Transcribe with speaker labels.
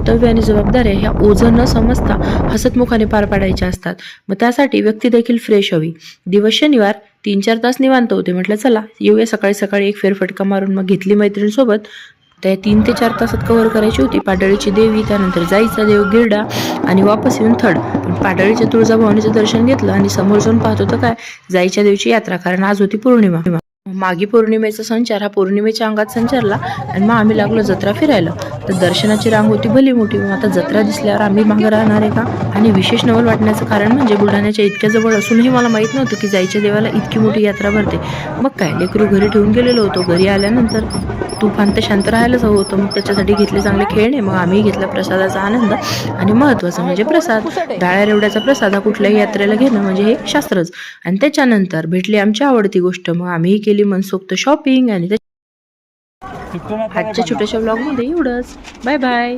Speaker 1: कर्तव्य आणि जबाबदाऱ्या ह्या ओझं न समजता हसतमुखाने पार पाडायच्या असतात. मग त्यासाठी व्यक्ती देखील फ्रेश हवी. दिवस शनिवार 3-4 तास निवांत होते. म्हटलं चला येऊया सकाळी सकाळी एक फेरफटका मारून. मग घेतली मैत्रिणीसोबत. त्या 3 ते 4 तासात कव्हर करायची होती पाडळीची देवी, त्यानंतर जाईचा देव गिरडा आणि वापस येऊन थड. पण पाडळीच्या तुळजाभवानीचं दर्शन घेतलं आणि समोर जाऊन पाहत होतं काय, जाईच्या देवची यात्रा, कारण आज होती पौर्णिमा. मागी पौर्णिमेचा संचार हा पौर्णिमेच्या अंगात संचारला आणि मग आम्ही लागलो जत्रा फिरायला. तर दर्शनाची रांग होती भली मोठी. मग आता जत्रा दिसल्यावर आम्ही मागं राहणार आहे का? आणि विशेष नवल वाटण्याचं कारण म्हणजे बुलढाण्याच्या इतक्या जवळ असूनही मला माहित नव्हतं की जाईच्या देवाला इतकी मोठी यात्रा भरते. मग काय, लेकरू घरी ठेवून गेलेलो होतो. घरी आल्यानंतर तुफान तर शांत राहायलाच हवं होतं. मग त्याच्यासाठी घेतले चांगले खेळणे. मग आम्ही घेतला प्रसादाचा आनंद आणि महत्त्वाचं म्हणजे प्रसाद. डाळ्या रेवड्याचा प्रसाद हा कुठल्याही यात्रेला घेणं म्हणजे हे शास्त्रच. आणि त्याच्यानंतर भेटली आमची आवडती गोष्ट. मग आम्ही केली मनसोक्त शॉपिंग. आणि आजच्या छोट्याशा ब्लॉगमध्ये एवढंच. Bye bye.